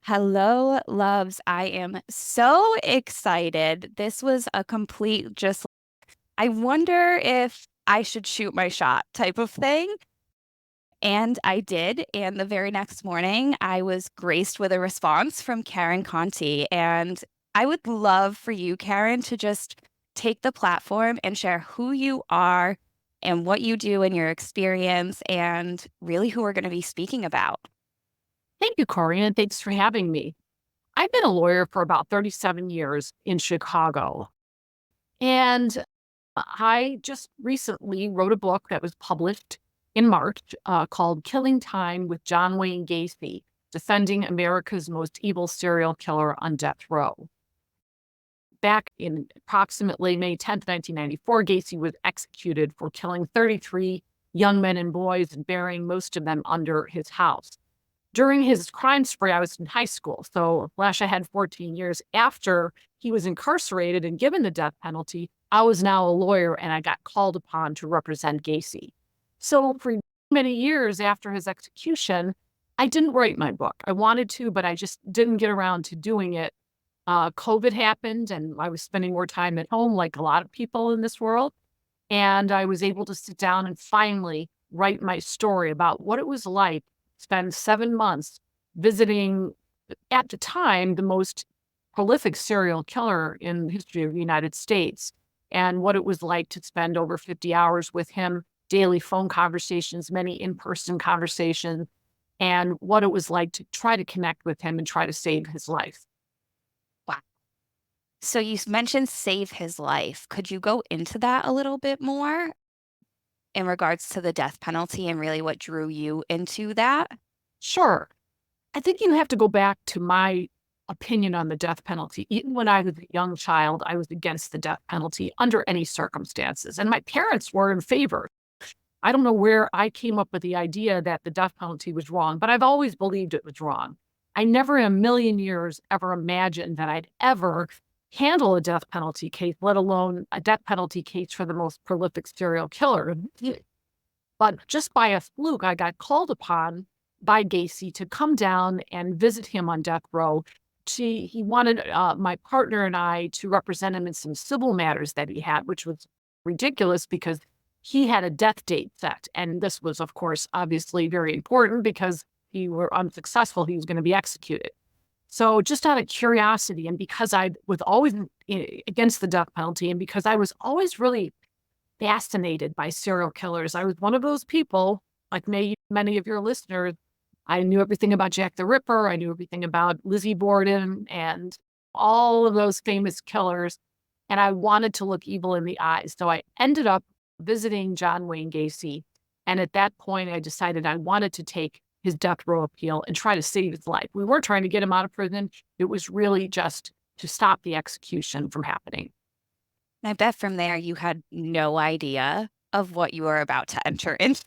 Hello, loves. I am so excited. This was a complete just, I wonder if I should shoot my shot type of thing. And I did. And the very next morning, I was graced with a response from Karen Conti. And I would love for you, Karen, to just take the platform and share who you are and what you do in your experience and really who we're going to be speaking about. Thank you, Corrine, and thanks for having me. I've been a lawyer for about 37 years in Chicago, and I just recently wrote a book that was published in March called Killing Time with John Wayne Gacy, Defending America's Most Evil Serial Killer on Death Row. Back in approximately May 10th, 1994, Gacy was executed for killing 33 young men and boys and burying most of them under his house. During his crime spree, I was in high school. So, I had 14 years after he was incarcerated and given the death penalty. I was now a lawyer and I got called upon to represent Gacy. So, for many years after his execution, I didn't write my book. I wanted to, but I just didn't get around to doing it. COVID happened and I was spending more time at home, like a lot of people in this world. And I was able to sit down and finally write my story about what it was like spend 7 months visiting, at the time, the most prolific serial killer in the history of the United States, and what it was like to spend over 50 hours with him, daily phone conversations, many in-person conversations, and what it was like to try to connect with him and try to save his life. Wow. So you mentioned save his life. Could you go into that a little bit more in regards to the death penalty and really what drew you into that? Sure. I think you have to go back to my opinion on the death penalty. Even when I was a young child, I was against the death penalty under any circumstances, and my parents were in favor. I don't know where I came up with the idea that the death penalty was wrong, but I've always believed it was wrong. I never in a million years ever imagined that I'd ever handle a death penalty case, let alone a death penalty case for the most prolific serial killer. But just by a fluke, I got called upon by Gacy to come down and visit him on death row. He wanted my partner and I to represent him in some civil matters that he had, which was ridiculous because he had a death date set. And this was, of course, obviously very important because he were unsuccessful, he was going to be executed. So just out of curiosity, and because I was always against the death penalty, and because I was always really fascinated by serial killers. I was one of those people, like many of your listeners. I knew everything about Jack the Ripper. I knew everything about Lizzie Borden and all of those famous killers. And I wanted to look evil in the eyes. So I ended up visiting John Wayne Gacy. And at that point, I decided I wanted to take his death row appeal and try to save his life. We weren't trying to get him out of prison. It was really just to stop the execution from happening. I bet from there you had no idea of what you were about to enter into.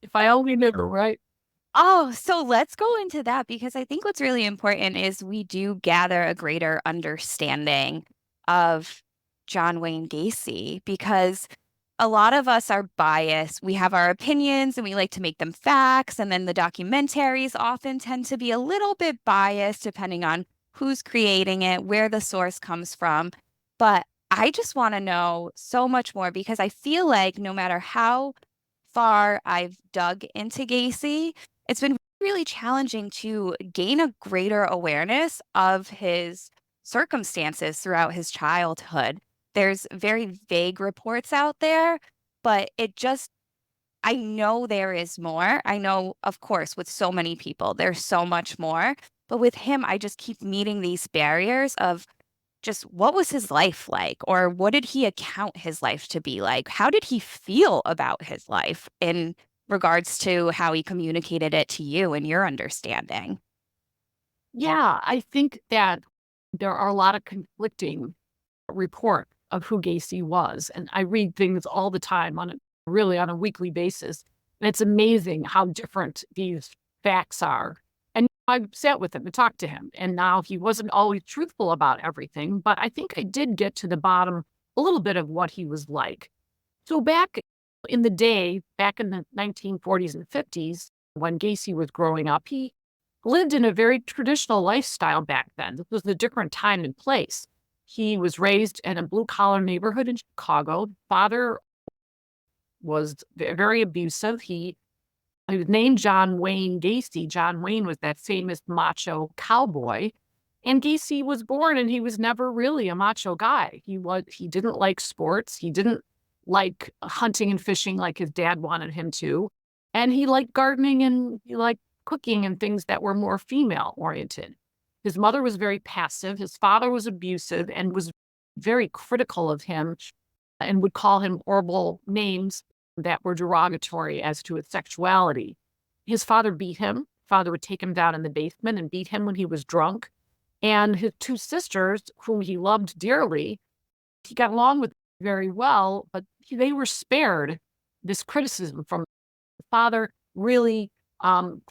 If I only knew, right? Oh, so let's go into that because I think what's really important is we do gather a greater understanding of John Wayne Gacy because a lot of us are biased. We have our opinions and we like to make them facts. And then the documentaries often tend to be a little bit biased depending on who's creating it, where the source comes from. But I just want to know so much more because I feel like no matter how far I've dug into Gacy, it's been really challenging to gain a greater awareness of his circumstances throughout his childhood. There's very vague reports out there, but I know there is more. I know, of course, with so many people, there's so much more. But with him, I just keep meeting these barriers of just what was his life like? Or what did he account his life to be like? How did he feel about his life in regards to how he communicated it to you and your understanding? Yeah, I think that there are a lot of conflicting reports of who Gacy was. And I read things all the time on a weekly basis. And it's amazing how different these facts are. And I sat with him and talked to him. And now he wasn't always truthful about everything, but I think I did get to the bottom a little bit of what he was like. So back in the day, back in the 1940s and 50s, when Gacy was growing up, he lived in a very traditional lifestyle back then. This was a different time and place. He was raised in a blue collar neighborhood in Chicago. Father was very abusive. He was named John Wayne Gacy. John Wayne was that famous macho cowboy. And Gacy was born and he was never really a macho guy. He didn't like sports. He didn't like hunting and fishing like his dad wanted him to. And he liked gardening and he liked cooking and things that were more female oriented. His mother was very passive. His father was abusive and was very critical of him and would call him horrible names that were derogatory as to his sexuality. His father beat him. Father would take him down in the basement and beat him when he was drunk. And his two sisters, whom he loved dearly, he got along with very well, but they were spared this criticism from the father. Really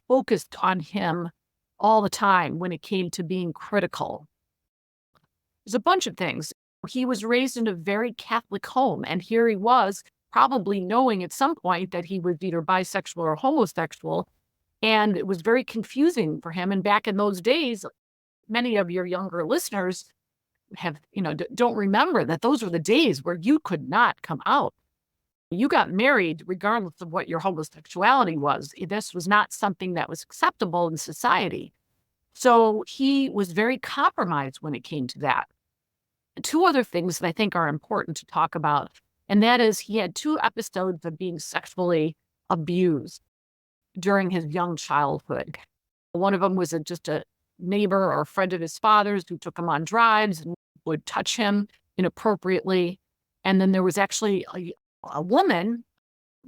focused on him all the time when it came to being critical. There's a bunch of things. He was raised in a very Catholic home, and here he was probably knowing at some point that he was either bisexual or homosexual, and it was very confusing for him. And back in those days, many of your younger listeners have, don't remember that those were the days where you could not come out. You got married regardless of what your homosexuality was. This was not something that was acceptable in society. So he was very compromised when it came to that. Two other things that I think are important to talk about, and that is he had two episodes of being sexually abused during his young childhood. One of them was just a neighbor or a friend of his father's who took him on drives and would touch him inappropriately. And then there was actually a woman,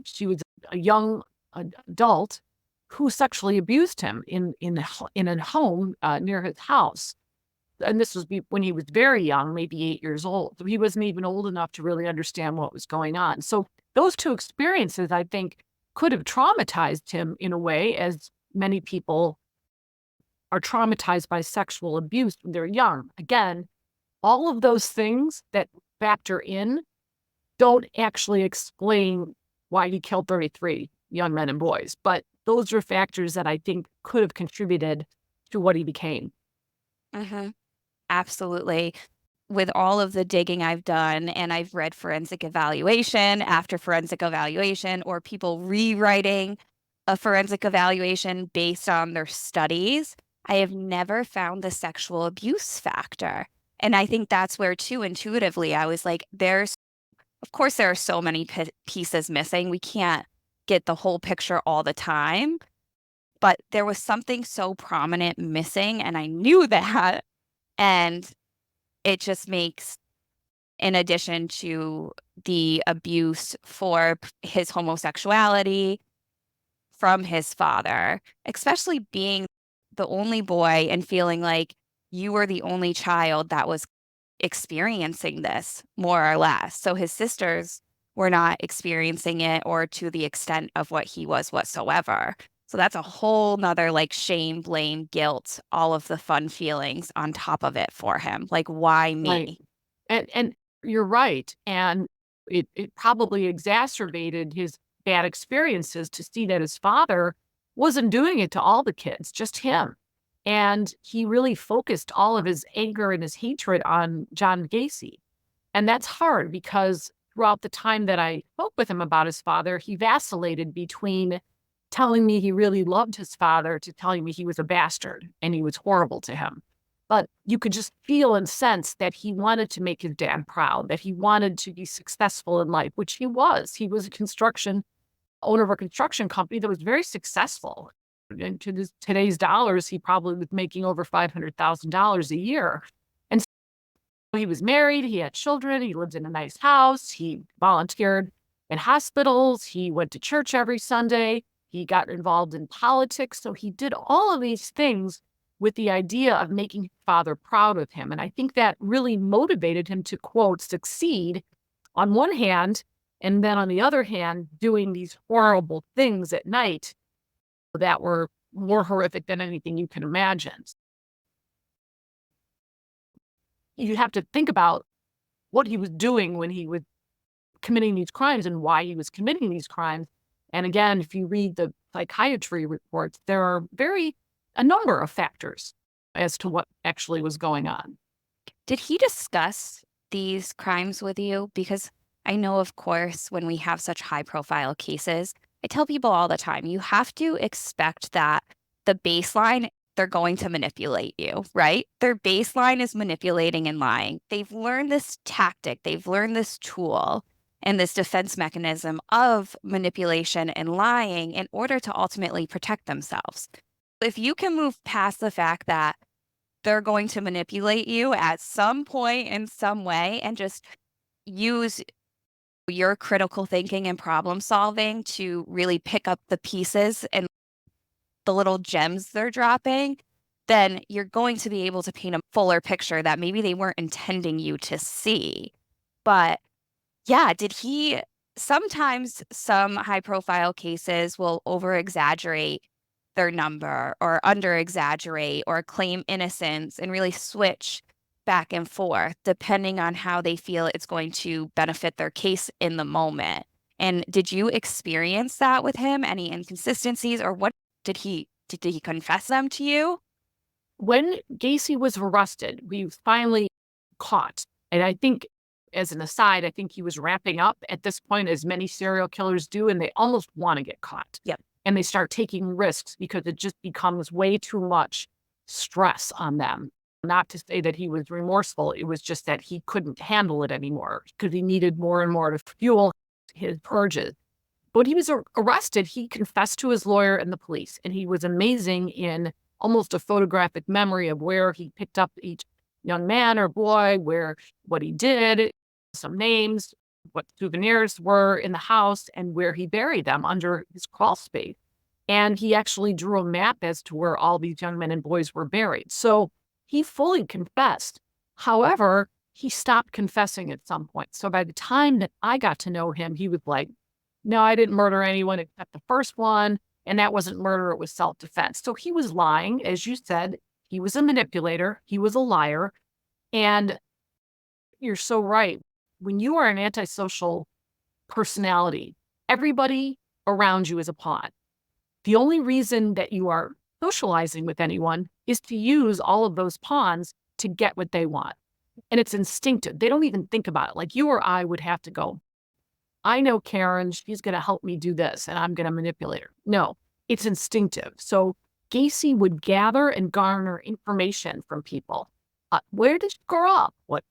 she was a young adult, who sexually abused him in a home near his house. And this was when he was very young, maybe 8 years old. So he wasn't even old enough to really understand what was going on. So those two experiences, I think, could have traumatized him in a way, as many people are traumatized by sexual abuse when they're young. Again, all of those things that factor in don't actually explain why he killed 33 young men and boys. But those are factors that I think could have contributed to what he became. Mm-hmm. Absolutely. With all of the digging I've done, and I've read forensic evaluation after forensic evaluation, or people rewriting a forensic evaluation based on their studies, I have never found the sexual abuse factor. And I think that's where, too, intuitively, I was like, of course, there are so many pieces missing. We can't get the whole picture all the time. But there was something so prominent missing, and I knew that. And it just makes, in addition to the abuse for his homosexuality from his father, especially being the only boy and feeling like you were the only child that was experiencing this, more or less. So his sisters were not experiencing it or to the extent of what he was whatsoever. So that's a whole nother like shame, blame, guilt, all of the fun feelings on top of it for him. Like, why Right. me? And you're right. And it probably exacerbated his bad experiences to see that his father wasn't doing it to all the kids, just him. And he really focused all of his anger and his hatred on John Gacy. And that's hard because throughout the time that I spoke with him about his father, he vacillated between telling me he really loved his father to telling me he was a bastard and he was horrible to him. But you could just feel and sense that he wanted to make his dad proud, that he wanted to be successful in life, which he was. He was a owner of a construction company that was very successful. And to today's dollars, he probably was making over $500,000 a year. And so he was married, he had children, he lived in a nice house, he volunteered in hospitals, he went to church every Sunday, he got involved in politics. So he did all of these things with the idea of making his father proud of him. And I think that really motivated him to, quote, succeed on one hand, and then on the other hand, doing these horrible things at night that were more horrific than anything you can imagine. You have to think about what he was doing when he was committing these crimes and why he was committing these crimes. And again, if you read the psychiatry reports, there are very a number of factors as to what actually was going on. Did he discuss these crimes with you? Because I know, of course, when we have such high profile cases, I tell people all the time, you have to expect that the baseline, they're going to manipulate you, right? Their baseline is manipulating and lying. They've learned this tactic, they've learned this tool and this defense mechanism of manipulation and lying in order to ultimately protect themselves. If you can move past the fact that they're going to manipulate you at some point in some way and just use your critical thinking and problem solving to really pick up the pieces and the little gems they're dropping, then you're going to be able to paint a fuller picture that maybe they weren't intending you to see. But yeah, did he sometimes some high profile cases will over exaggerate their number or under exaggerate or claim innocence and really switch back and forth depending on how they feel it's going to benefit their case in the moment. And did you experience that with him? Any inconsistencies or what did he confess them to you? When Gacy was arrested, we finally caught. And I think, as an aside, I think he was ramping up at this point, as many serial killers do, and they almost want to get caught. Yep. And they start taking risks because it just becomes way too much stress on them. Not to say that he was remorseful, it was just that he couldn't handle it anymore because he needed more and more to fuel his purges. When he was arrested, he confessed to his lawyer and the police, and he was amazing in almost a photographic memory of where he picked up each young man or boy, what he did, some names, what souvenirs were in the house, and where he buried them under his crawl space. And he actually drew a map as to where all these young men and boys were buried. So he fully confessed. However, he stopped confessing at some point. So by the time that I got to know him, he was like, no, I didn't murder anyone except the first one. And that wasn't murder, it was self defense. So he was lying. As you said, he was a manipulator, he was a liar. And you're so right. When you are an antisocial personality, everybody around you is a pawn. The only reason that you are socializing with anyone is to use all of those pawns to get what they want. And it's instinctive. They don't even think about it. Like you or I would have to go, I know Karen, she's going to help me do this and I'm going to manipulate her. No, it's instinctive. So Gacy would gather and garner information from people. Where did you grow up? What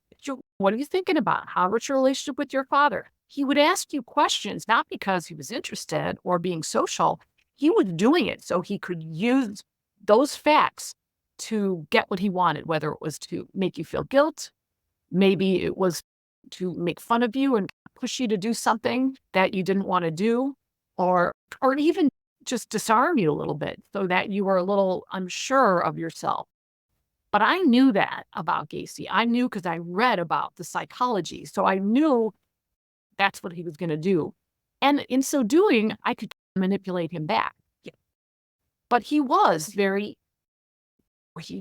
are you thinking about? How was your relationship with your father? He would ask you questions, not because he was interested or being social. He was doing it so he could use those facts to get what he wanted, whether it was to make you feel guilt, maybe it was to make fun of you and push you to do something that you didn't want to do, or even just disarm you a little bit so that you were a little unsure of yourself. But I knew that about Gacy. I knew because I read about the psychology. So I knew that's what he was going to do. And in so doing, I could manipulate him back. Yeah. But he was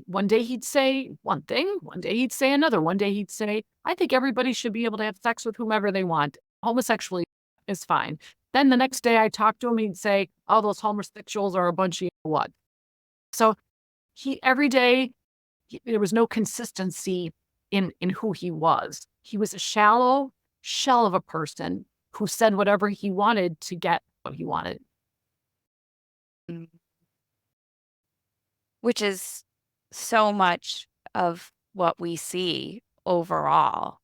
one day he'd say one thing, one day he'd say another, one day he'd say, I think everybody should be able to have sex with whomever they want. Homosexuality is fine. Then the next day I talked to him, he'd say, oh, those homosexuals are a bunch of what? So every day, there was no consistency in who he was. He was a shallow shell of a person who said whatever he wanted to get what he wanted. Mm. Which is so much of what we see overall.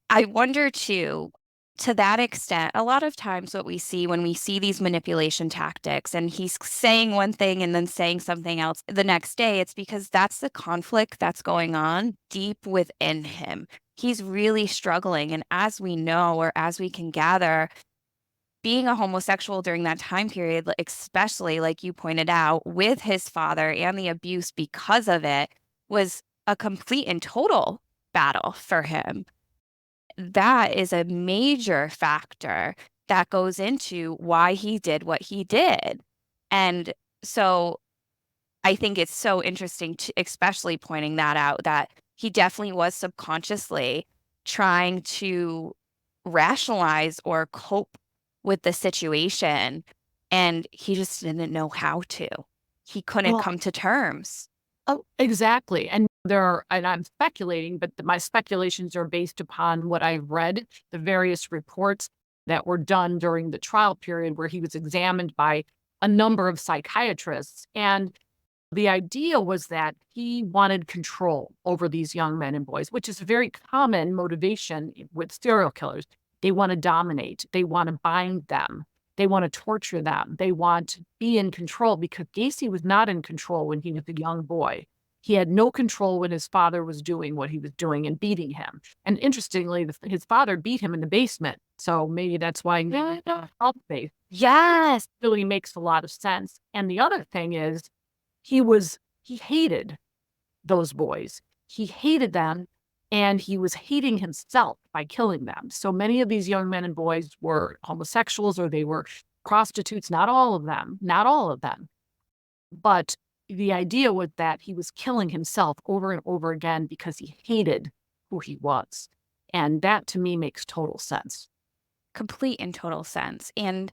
I wonder too, to that extent, a lot of times what we see when we see these manipulation tactics and he's saying one thing and then saying something else the next day, it's because that's the conflict that's going on deep within him. He's really struggling. And as we know, or as we can gather, being a homosexual during that time period, especially like you pointed out, with his father and the abuse because of it, was a complete and total battle for him. That is a major factor that goes into why he did what he did. And so I think it's so interesting to especially pointing that out that he definitely was subconsciously trying to rationalize or cope with the situation and he just didn't know how to. he couldn't Well, come to terms. oh, exactly. And I'm speculating, but my speculations are based upon what I've read, the various reports that were done during the trial period where he was examined by a number of psychiatrists. And the idea was that he wanted control over these young men and boys, which is a very common motivation with serial killers. They want to dominate, they want to bind them, they want to torture them, they want to be in control because Gacy was not in control when he was a young boy. He had no control when his father was doing what he was doing and beating him. And interestingly, his father beat him in the basement. So maybe that's why health-based Yes. really makes a lot of sense. And the other thing is, he hated those boys. He hated them, and he was hating himself by killing them. So many of these young men and boys were homosexuals or they were prostitutes, not all of them, not all of them. But the idea was that he was killing himself over and over again because he hated who he was. And that to me makes total sense. Complete and total sense. And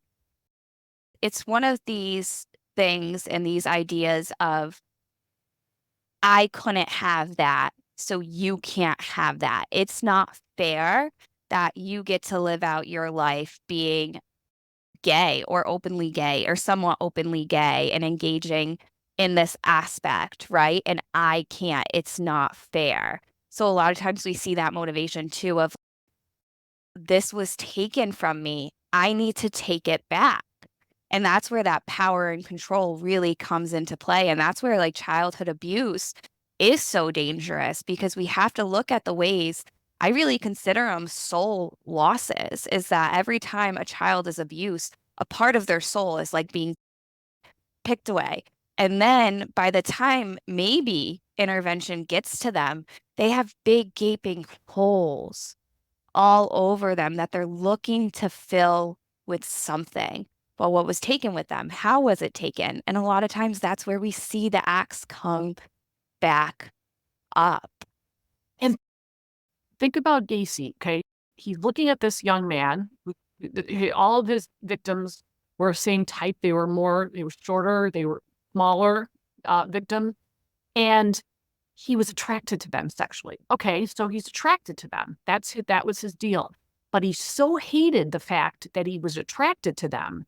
it's one of these things and these ideas of, I couldn't have that, so you can't have that. It's not fair that you get to live out your life being gay or somewhat openly gay and engaging in this aspect, right? And I can't. It's not fair. So a lot of times we see that motivation too of, this was taken from me. I need to take it back. And that's where that power and control really comes into play. And that's where like childhood abuse is so dangerous, because we have to look at the ways, I really consider them soul losses, is that every time a child is abused, a part of their soul is like being picked away. And then by the time maybe intervention gets to them, they have big gaping holes all over them that they're looking to fill with something. Well, what was taken with them? How was it taken? And a lot of times that's where we see the acts come back up. And think about Gacy, okay? He's looking at this young man. All of his victims were same type. They were shorter, they were smaller victims. And he was attracted to them sexually. Okay, so he's attracted to them. That was his deal. But he so hated the fact that he was attracted to them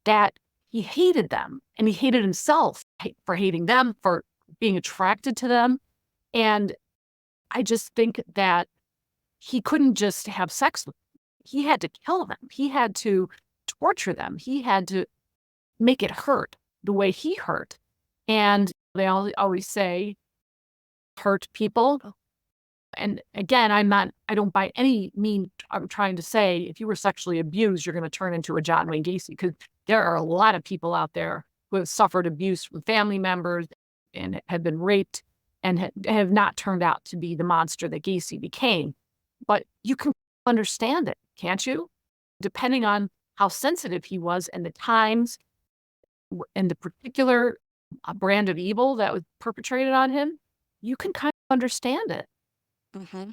that he hated them, and he hated himself for hating them, for being attracted to them. And I just think that he couldn't just have sex with them. He had to kill them. He had to torture them. He had to make it hurt the way he hurt. And they always say, hurt people. And again, I don't by any means, I'm trying to say, if you were sexually abused, you're going to turn into a John Wayne Gacy, because there are a lot of people out there who have suffered abuse from family members and have been raped and have not turned out to be the monster that Gacy became. But you can understand it, can't you? Depending on how sensitive he was and the times and the particular brand of evil that was perpetrated on him, you can kind of understand it. Mm-hmm.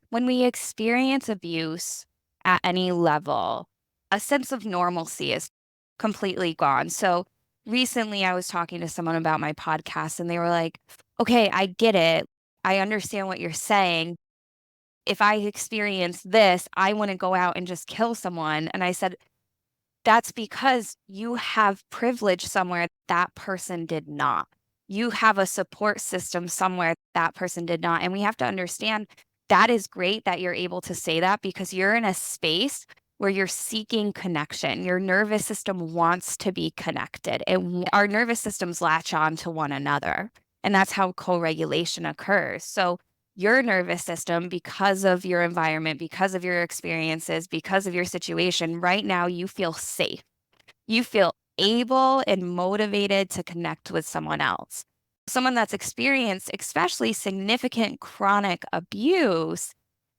When we experience abuse at any level, a sense of normalcy is completely gone. So recently I was talking to someone about my podcast and they were like, okay, I get it. I understand what you're saying. If I experience this, I want to go out and just kill someone. And I said, that's because you have privilege somewhere that person did not. You have a support system somewhere that person did not. And we have to understand that is great that you're able to say that, because you're in a space where you're seeking connection. Your nervous system wants to be connected. Our nervous systems latch on to one another. And that's how co-regulation occurs. So your nervous system, because of your environment, because of your experiences, because of your situation, right now you feel safe. You feel able and motivated to connect with someone else. Someone that's experienced, especially significant chronic abuse,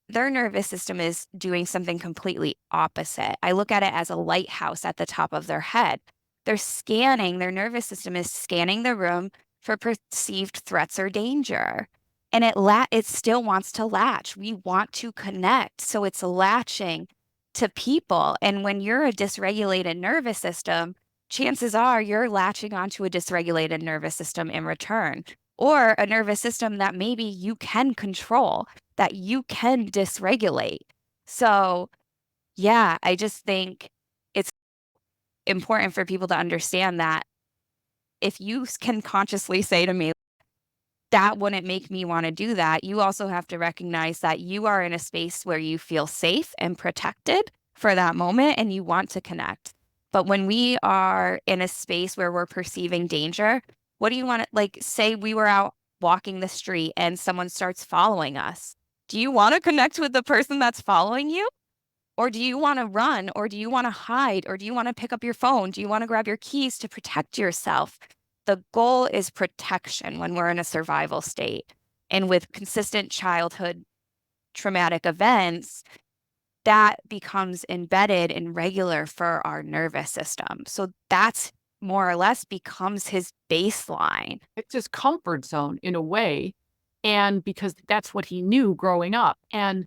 their nervous system is doing something completely opposite. I look at it as a lighthouse at the top of their head. Their nervous system is scanning the room for perceived threats or danger. And it still wants to latch. We want to connect. So it's latching to people. And when you're a dysregulated nervous system, chances are you're latching onto a dysregulated nervous system in return, or a nervous system that maybe you can control, that you can dysregulate. So, yeah, I just think it's important for people to understand that if you can consciously say to me, that wouldn't make me want to do that, you also have to recognize that you are in a space where you feel safe and protected for that moment and you want to connect. But when we are in a space where we're perceiving danger, what do you want to, like, say we were out walking the street and someone starts following us? Do you want to connect with the person that's following you? Or do you want to run? Or do you want to hide? Or do you want to pick up your phone? Do you want to grab your keys to protect yourself? The goal is protection when we're in a survival state. And with consistent childhood traumatic events, that becomes embedded and regular for our nervous system. So that's more or less becomes his baseline. It's his comfort zone in a way, and because that's what he knew growing up. And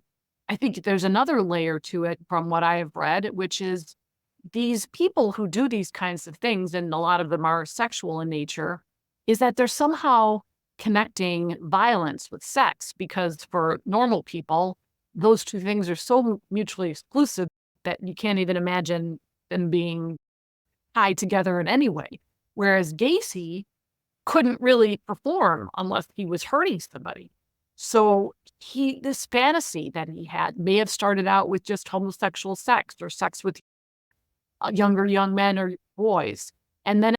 I think there's another layer to it from what I have read, which is these people who do these kinds of things, and a lot of them are sexual in nature, is that they're somehow connecting violence with sex, because for normal people, those two things are so mutually exclusive that you can't even imagine them being tied together in any way. Whereas Gacy couldn't really perform unless he was hurting somebody. So this fantasy that he had may have started out with just homosexual sex or sex with younger young men or boys. And then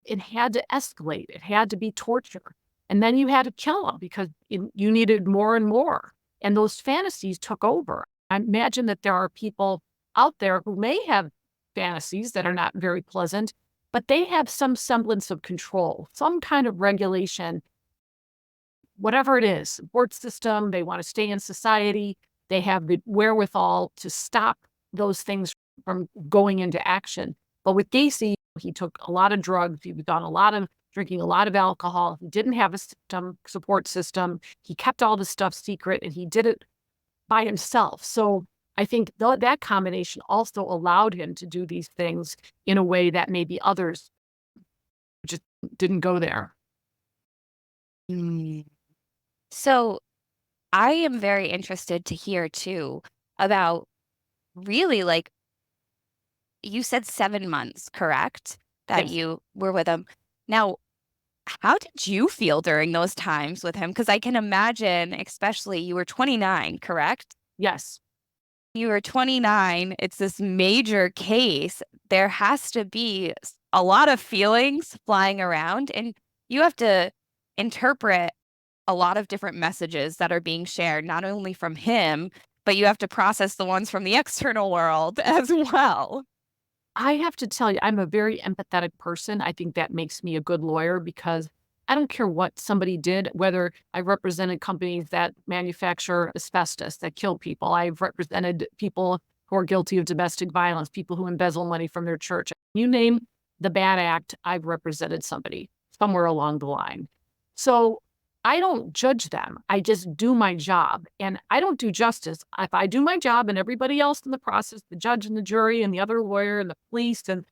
it had to escalate. It had to be torture. And then you had to kill him because you needed more and more. And those fantasies took over. I imagine that there are people out there who may have fantasies that are not very pleasant, but they have some semblance of control, some kind of regulation, whatever it is, support system, they want to stay in society, they have the wherewithal to stop those things from going into action. But with Gacy, he took a lot of drugs, he was on a lot of drinking a lot of alcohol, he didn't have a support system, he kept all this stuff secret, and he did it by himself. So I think that combination also allowed him to do these things in a way that maybe others just didn't go there. Mm. So I am very interested to hear too about really like you said 7 months, correct? That Yes. you were with him. Now, how did you feel during those times with him? Because I can imagine, especially you were 29, correct? Yes. You were 29. It's this major case. There has to be a lot of feelings flying around, and you have to interpret a lot of different messages that are being shared, not only from him, but you have to process the ones from the external world as well. I have to tell you, I'm a very empathetic person. I think that makes me a good lawyer because I don't care what somebody did, whether I represented companies that manufacture asbestos that kill people. I've represented people who are guilty of domestic violence, people who embezzle money from their church. You name the bad act, I've represented somebody somewhere along the line. So I don't judge them. I just do my job, and I don't do justice. If I do my job and everybody else in the process, the judge and the jury and the other lawyer and the police, and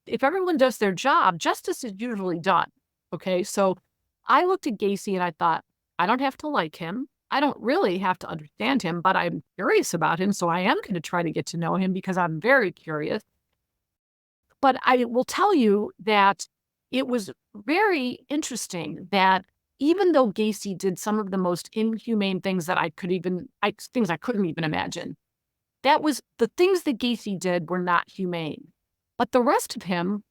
if everyone does their job, justice is usually done. Okay. So I looked at Gacy and I thought, I don't have to like him. I don't really have to understand him, but I'm curious about him. So I am going to try to get to know him because I'm very curious. But I will tell you that it was very interesting that even though Gacy did some of the most inhumane things that things I couldn't even imagine, that was the things that Gacy did were not humane. But the rest of him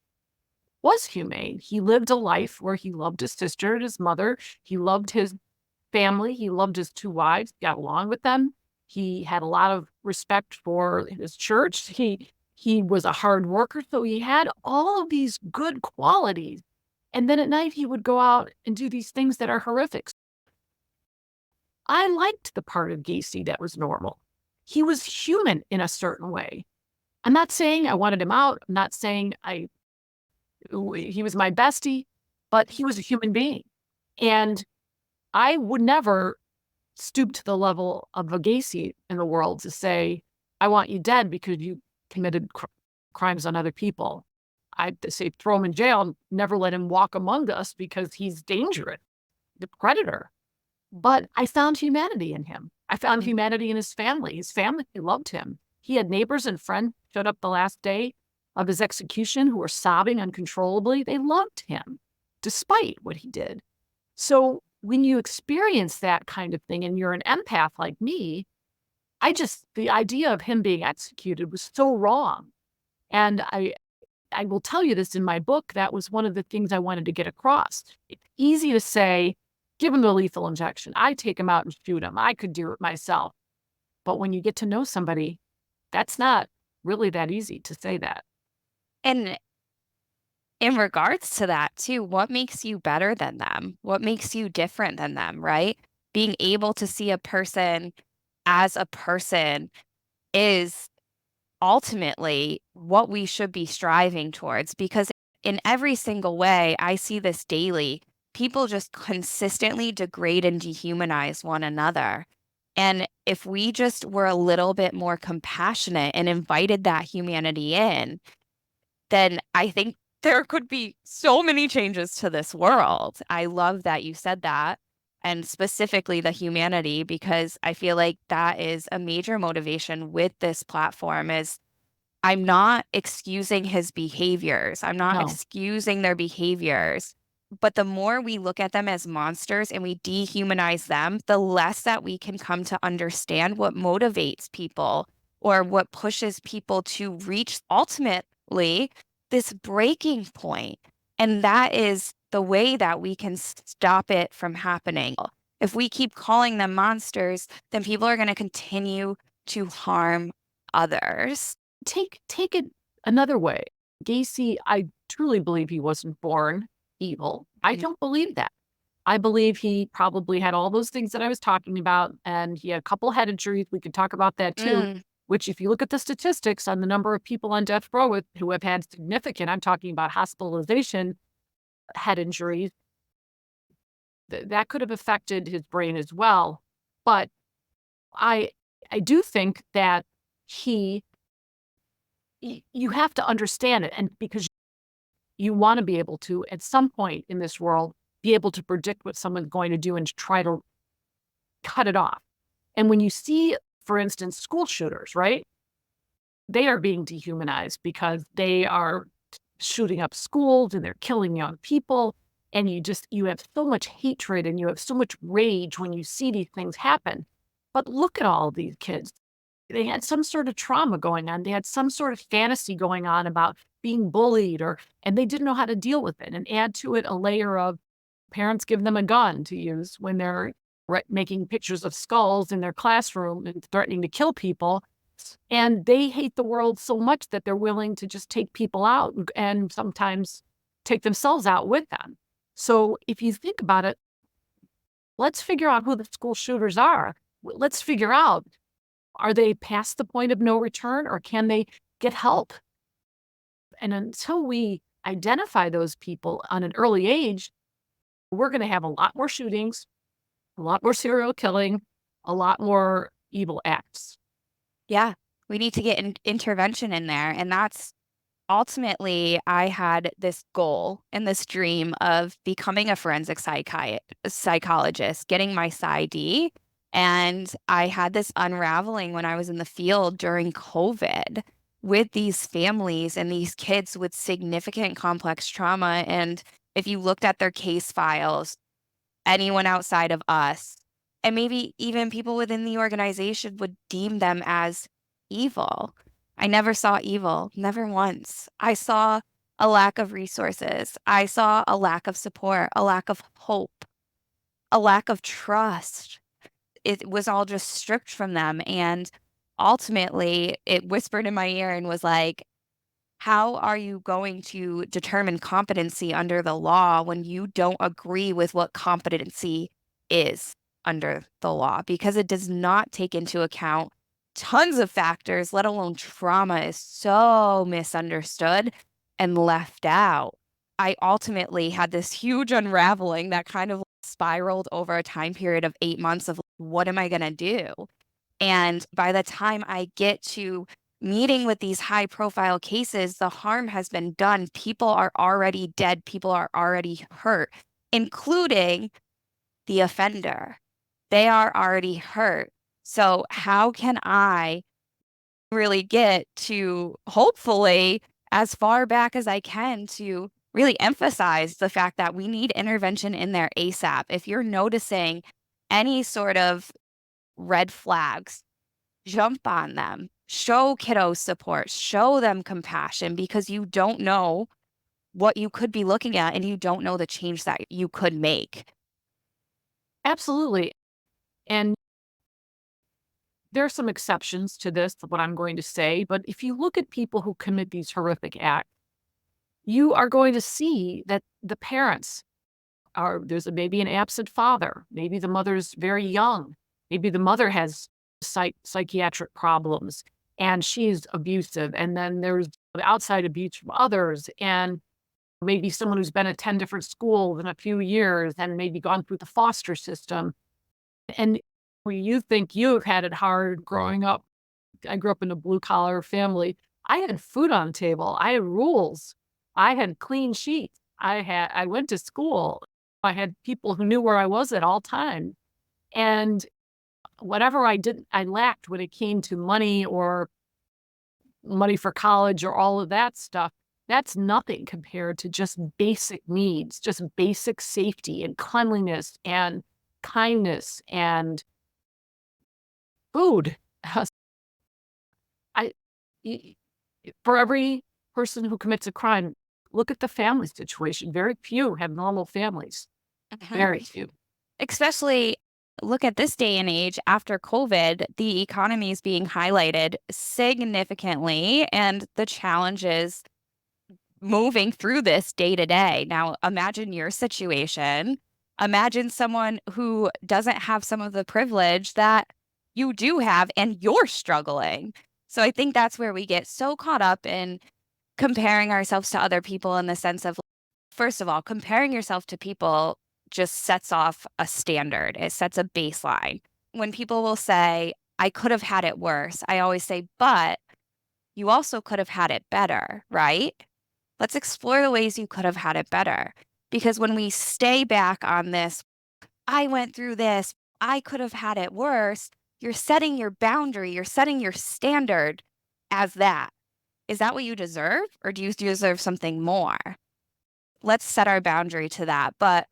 was humane. He lived a life where he loved his sister and his mother. He loved his family. He loved his two wives, got along with them. He had a lot of respect for his church. He was a hard worker, so he had all of these good qualities. And then at night he would go out and do these things that are horrific. I liked the part of Gacy that was normal. He was human in a certain way. I'm not saying I wanted him out. I'm not saying he was my bestie, but he was a human being. And I would never stoop to the level of a Gacy in the world to say, I want you dead because you committed crimes on other people. I'd say throw him in jail, never let him walk among us because he's dangerous, the predator. But I found humanity in him. I found Mhm. humanity in his family. His family loved him. He had neighbors and friends showed up the last day of his execution who were sobbing uncontrollably. They loved him despite what he did. So when you experience that kind of thing and you're an empath like me, the idea of him being executed was so wrong. And I will tell you this in my book. That was one of the things I wanted to get across. It's easy to say, give him the lethal injection. I take him out and shoot him. I could do it myself. But when you get to know somebody, that's not really that easy to say that. And in regards to that too, what makes you better than them? What makes you different than them, right? Being able to see a person as a person is ultimately what we should be striving towards because in every single way, I see this daily. People just consistently degrade and dehumanize one another. And if we just were a little bit more compassionate and invited that humanity in, then I think there could be so many changes to this world. I love that you said that, and specifically the humanity, because I feel like that is a major motivation with this platform is I'm not excusing his behaviors. I'm not No, excusing their behaviors. But the more we look at them as monsters and we dehumanize them, the less that we can come to understand what motivates people or what pushes people to reach ultimately this breaking point. And that is the way that we can stop it from happening. If we keep calling them monsters, then people are going to continue to harm others. take it another way. Gacy, I truly believe he wasn't born evil. I don't believe that. I believe he probably had all those things that I was talking about, and he had a couple head injuries. We could talk about that too. Mm, Which, if you look at the statistics on the number of people on death row who have had significant, I'm talking about hospitalization head injuries, that could have affected his brain as well. But I, I do think that he, you have to understand it, and because you want to be able to, at some point in this world, be able to predict what someone's going to do and to try to cut it off. And when you see, for instance, school shooters, right? They are being dehumanized because they are shooting up schools and they're killing young people. And you have so much hatred and you have so much rage when you see these things happen. But look at all of these kids. They had some sort of trauma going on. They had some sort of fantasy going on about being bullied and they didn't know how to deal with it, and add to it a layer of parents give them a gun to use when they're making pictures of skulls in their classroom and threatening to kill people. And they hate the world so much that they're willing to just take people out and sometimes take themselves out with them. So if you think about it, let's figure out who the school shooters are. Let's figure out, are they past the point of no return or can they get help? And until we identify those people on an early age, we're going to have a lot more shootings, a lot more serial killing, a lot more evil acts. yeah, we need to get intervention in there. And that's ultimately, I had this goal and this dream of becoming a forensic psychologist, getting my PsyD. And I had this unraveling when I was in the field during COVID with these families and these kids with significant complex trauma. And if you looked at their case files, anyone outside of us, and maybe even people within the organization would deem them as evil. I never saw evil, never once. I saw a lack of resources. I saw a lack of support, a lack of hope, a lack of trust. It was all just stripped from them. And ultimately, it whispered in my ear and was like, how are you going to determine competency under the law when you don't agree with what competency is under the law? Because it does not take into account tons of factors, let alone trauma is so misunderstood and left out. I ultimately had this huge unraveling that kind of spiraled over a time period of 8 months of what am I going to do? And by the time I get to meeting with these high profile cases, the harm has been done. People are already dead. People are already hurt, including the offender. They are already hurt. So how can I really get to hopefully as far back as I can to really emphasize the fact that we need intervention in there ASAP. If you're noticing any sort of red flags, jump on them, show kiddos support, show them compassion because you don't know what you could be looking at and you don't know the change that you could make. Absolutely. And there are some exceptions to this, what I'm going to say. But if you look at people who commit these horrific acts, you are going to see that the parents there's maybe an absent father. Maybe the mother's very young. Maybe the mother has psychiatric problems and she's abusive. And then there's outside abuse from others. And maybe someone who's been at 10 different schools in a few years and maybe gone through the foster system. And when you think you've had it hard growing up, I grew up in a blue collar family. I had food on the table. I had rules. I had clean sheets. I went to school. I had people who knew where I was at all times. And whatever I lacked when it came to money or money for college or all of that stuff, that's nothing compared to just basic needs, just basic safety and cleanliness and kindness and food. I y For every person who commits a crime, look at the family situation. Very few have normal families. Mhm. Very few. Especially look at this day and age after COVID, the economy is being highlighted significantly and the challenges moving through this day to day. Now, imagine your situation. Imagine someone who doesn't have some of the privilege that you do have and you're struggling. So I think that's where we get so caught up in comparing ourselves to other people in the sense of, first of all, comparing yourself to people just sets off a standard. It sets a baseline. When people will say, I could have had it worse, I always say, but you also could have had it better, right? Let's explore the ways you could have had it better. Because when we stay back on this, I went through this, I could have had it worse, you're setting your boundary, you're setting your standard as that. Is that what you deserve? Or do you deserve something more? Let's set our boundary to that. But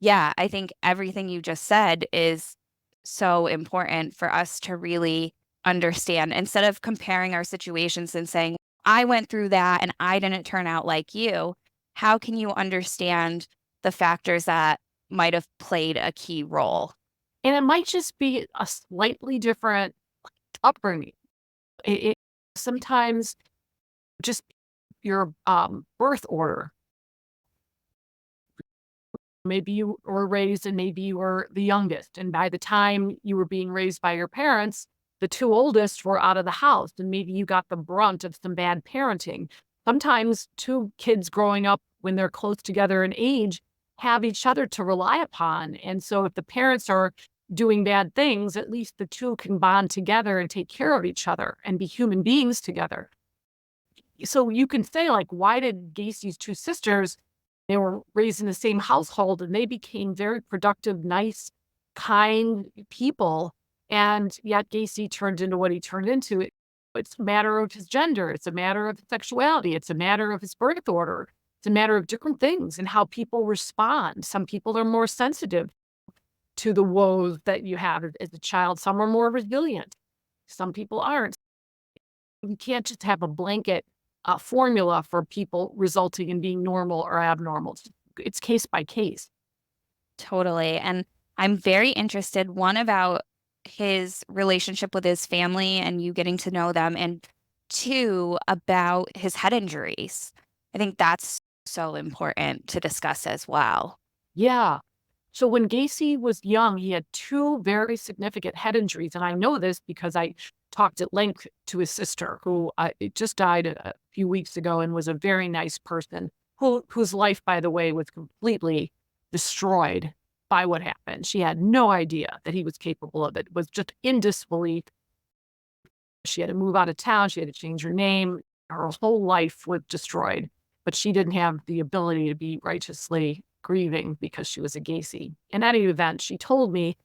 yeah, I think everything you just said is so important for us to really understand instead of comparing our situations and saying, I went through that and I didn't turn out like you. How can you understand the factors that might have played a key role? And it might just be a slightly different upbringing. It sometimes just your, birth order. Maybe you were raised and maybe you were the youngest, and by the time you were being raised by your parents, the 2 oldest were out of the house, and maybe you got the brunt of some bad parenting. Sometimes 2 kids growing up when they're close together in age have each other to rely upon, and so if the parents are doing bad things, at least the 2 can bond together and take care of each other and be human beings together. So you can say, like, why did Gacy's 2 sisters they were raised in the same household and they became very productive, nice, kind people. And yet Gacy turned into what he turned into. It's a matter of his gender. It's a matter of sexuality. It's a matter of his birth order. It's a matter of different things and how people respond. Some people are more sensitive to the woes that you have as a child. Some are more resilient. Some people aren't. You can't just have a blanket formula for people resulting in being normal or abnormal. It's case by case. Totally. And I'm very interested, one, about his relationship with his family and you getting to know them, and two, about his head injuries. I think that's so important to discuss as well. Yeah. So when Gacy was young, he had 2 very significant head injuries. And I know this because I talked at length to his sister, who just died a few weeks ago and was a very nice person, whose life, by the way, was completely destroyed by what happened. She had no idea that he was capable of it, was just in disbelief. She had to move out of town. She had to change her name. Her whole life was destroyed, but she didn't have the ability to be righteously grieving because she was a Gacy. In any event, she told me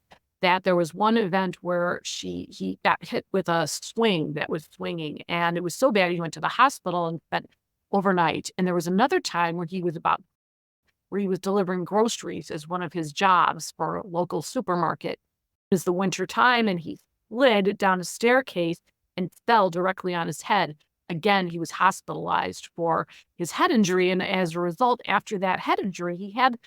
that there was one event where he got hit with a swing that was swinging, and it was so bad he went to the hospital and spent overnight. And there was another time where he was delivering groceries as one of his jobs for a local supermarket. It was the winter time, and he slid down a staircase and fell directly on his head. Again, he was hospitalized for his head injury. And as a result, after that head injury, he had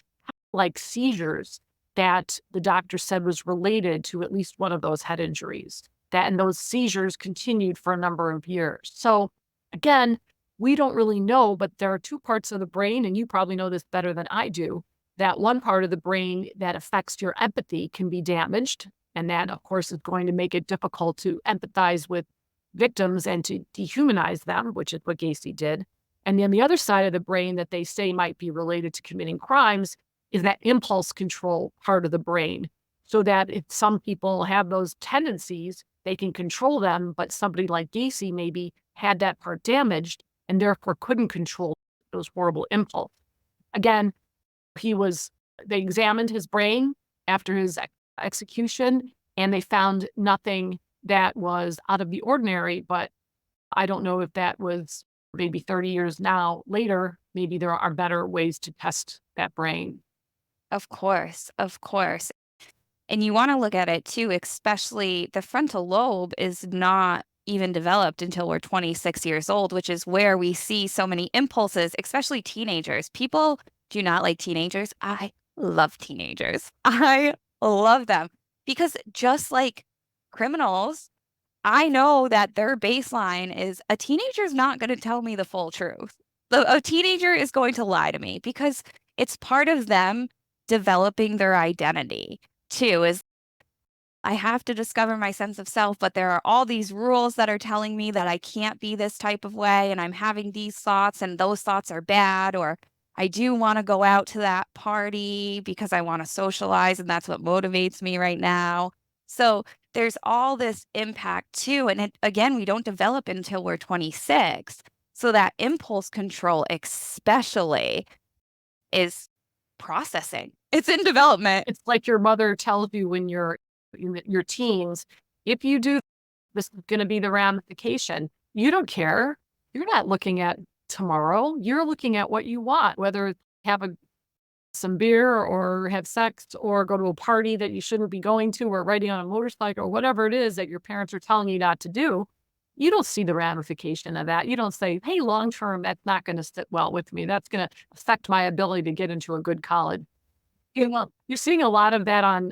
like seizures that the doctor said was related to at least one of those head injuries. And those seizures continued for a number of years. So again, we don't really know, but there are two parts of the brain, and you probably know this better than I do, that one part of the brain that affects your empathy can be damaged. And that, of course, is going to make it difficult to empathize with victims and to dehumanize them, which is what Gacy did. And then the other side of the brain that they say might be related to committing crimes is that impulse control part of the brain. So that if some people have those tendencies, they can control them, but somebody like Gacy maybe had that part damaged and therefore couldn't control those horrible impulses. Again, they examined his brain after his execution, and they found nothing that was out of the ordinary, but I don't know if that was maybe 30 years now later, maybe there are better ways to test that brain. Of course, of course. And you want to look at it too, especially the frontal lobe is not even developed until we're 26 years old, which is where we see so many impulses, especially teenagers. People do not like teenagers. I love teenagers. I love them because just like criminals, I know that their baseline is a teenager's not going to tell me the full truth. A teenager is going to lie to me because it's part of them developing their identity too, is I have to discover my sense of self, but there are all these rules that are telling me that I can't be this type of way, and I'm having these thoughts, and those thoughts are bad, or I do want to go out to that party because I want to socialize, and that's what motivates me right now. So there's all this impact too. And again, we don't develop until we're 26. So that impulse control, especially, is processing. It's in development. It's like your mother tells you when you're in your teens, if you do this is going to be the ramification. You don't care. You're not looking at tomorrow. You're looking at what you want, whether it's have some beer or have sex or go to a party that you shouldn't be going to or riding on a motorcycle or whatever it is that your parents are telling you not to do. You don't see the ramification of that. You don't say, hey, long term, that's not going to sit well with me. That's going to affect my ability to get into a good college. You're seeing a lot of that on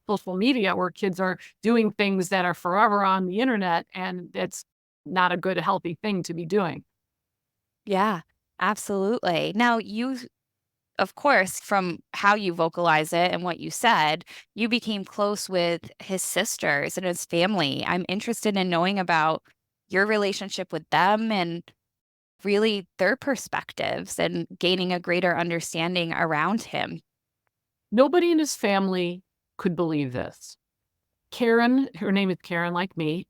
social media where kids are doing things that are forever on the internet, and it's not a good, healthy thing to be doing. Yeah, absolutely. Now, of course, from how you vocalize it and what you said, you became close with his sisters and his family. I'm interested in knowing about your relationship with them and really their perspectives and gaining a greater understanding around him. Nobody in his family could believe this. Karen, her name is Karen, like me,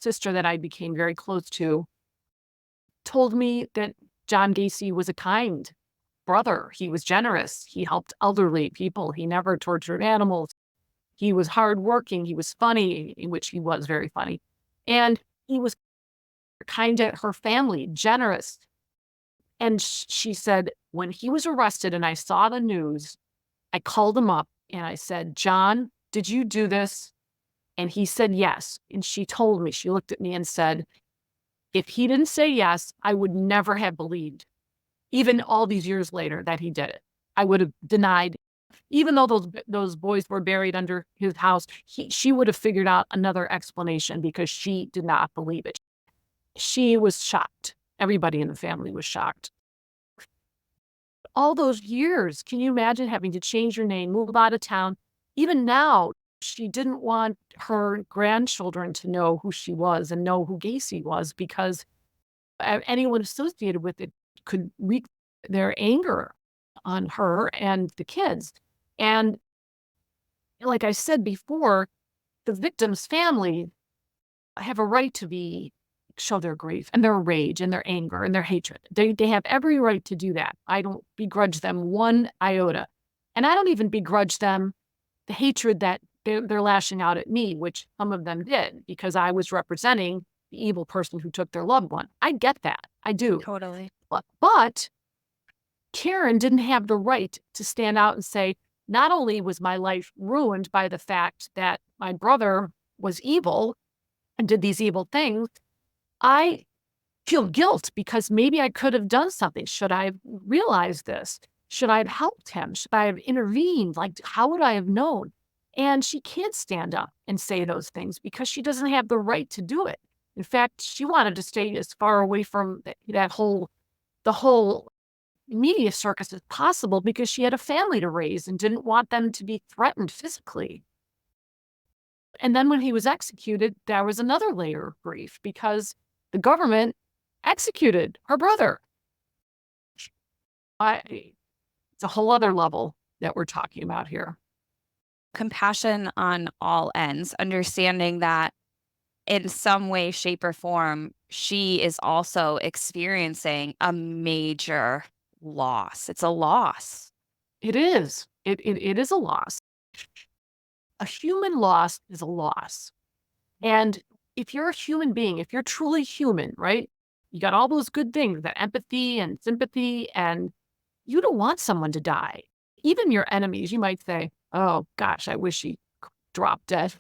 sister that I became very close to, told me that John Gacy was a kind brother. He was generous. He helped elderly people. He never tortured animals. He was hardworking. He was funny, in which he was very funny. And he was kind to her family, generous. And she said, when he was arrested and I saw the news, I called him up and I said, John, did you do this? And he said yes. And she told me, she looked at me and said, if he didn't say yes, I would never have believed, even all these years later, that he did it. I would have denied, even though those boys were buried under his house, she would have figured out another explanation because she did not believe it. She was shocked. Everybody in the family was shocked. All those years, can you imagine having to change your name, move out of town? Even now, she didn't want her grandchildren to know who she was and know who Gacy was because anyone associated with it could wreak their anger on her and the kids. And like I said before, the victim's family have a right to show their grief and their rage and their anger and their hatred. They have every right to do that. I don't begrudge them one iota. And I don't even begrudge them the hatred that they're lashing out at me, which some of them did because I was representing the evil person who took their loved one. I get that. I do. Totally. But Karen didn't have the right to stand out and say, not only was my life ruined by the fact that my brother was evil and did these evil things, I feel guilt because maybe I could have done something. Should I have realized this? Should I have helped him? Should I have intervened? Like, how would I have known? And she can't stand up and say those things because she doesn't have the right to do it. In fact, she wanted to stay as far away from the whole media circus as possible because she had a family to raise and didn't want them to be threatened physically. And then when he was executed, there was another layer of grief because the government executed her brother. It's a whole other level that we're talking about here. Compassion on all ends, understanding that in some way, shape, or form, she is also experiencing a major loss. It's a loss. It is. It is a loss. A human loss is a loss. And if you're a human being, if you're truly human, right? You got all those good things, that empathy and sympathy, and you don't want someone to die. Even your enemies, you might say, oh gosh, I wish he dropped dead.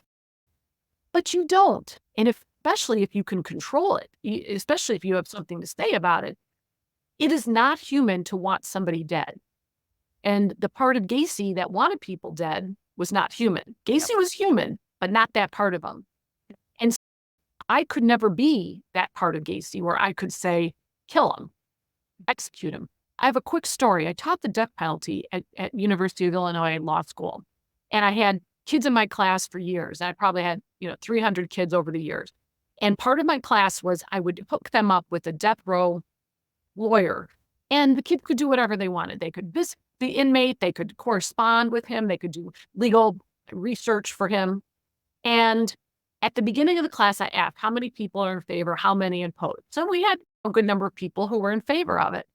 But you don't. And especially if you can control it, especially if you have something to say about it, it is not human to want somebody dead. And the part of Gacy that wanted people dead was not human. Gacy was human, but not that part of him. And I could never be that part of Gacy where I could say, kill him, execute him. I have a quick story. I taught the death penalty at University of Illinois Law School. And I had kids in my class for years. I probably had, 300 kids over the years. And part of my class was I would hook them up with a death row lawyer. And the kids could do whatever they wanted. They could visit the inmate. They could correspond with him. They could do legal research for him. And at the beginning of the class, I asked how many people are in favor, how many opposed. So we had a good number of people who were in favor of it.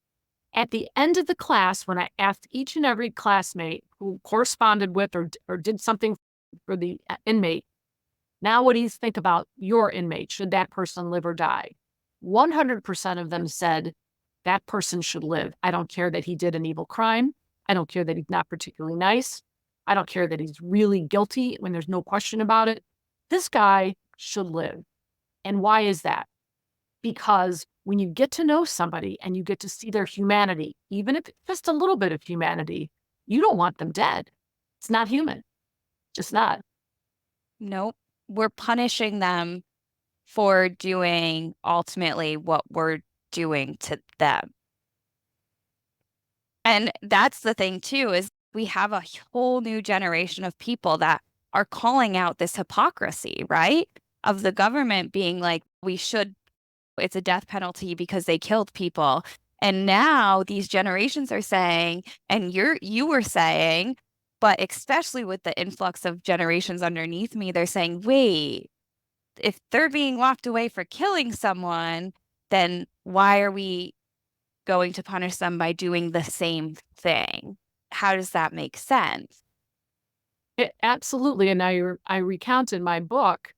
At the end of the class, when I asked each and every classmate who corresponded with or did something for the inmate, now what do you think about your inmate? Should that person live or die? 100% of them said that person should live. I don't care that he did an evil crime. I don't care that he's not particularly nice. I don't care that he's really guilty when there's no question about it. This guy should live. And why is that? Because when you get to know somebody and you get to see their humanity, even if it's just a little bit of humanity, you don't want them dead. It's not human. Just not. Nope. We're punishing them for doing ultimately what we're doing to them. And that's the thing too, is we have a whole new generation of people that are calling out this hypocrisy, right? Of the government being like, it's a death penalty because they killed people. And now these generations are saying, and you were saying, but especially with the influx of generations underneath me, they're saying, wait, if they're being locked away for killing someone, then why are we going to punish them by doing the same thing? How does that make sense? Absolutely. And I recount in my book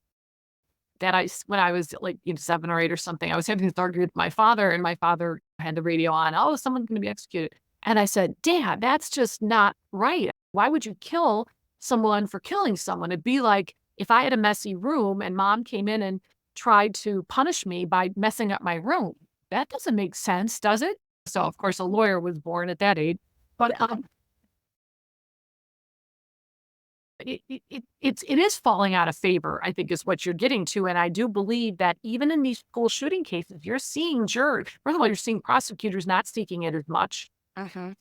that when I was like 7 or 8 or something, I was having this argument with my father, and my father had the radio on. Oh, someone's going to be executed. And I said, Dad, that's just not right. Why would you kill someone for killing someone? It'd be like if I had a messy room and Mom came in and tried to punish me by messing up my room. That doesn't make sense, does it? So, of course, a lawyer was born at that age. But it is falling out of favor, I think, is what you're getting to. And I do believe that even in these school shooting cases, you're seeing jurors. First of all, you're seeing prosecutors not seeking it as much,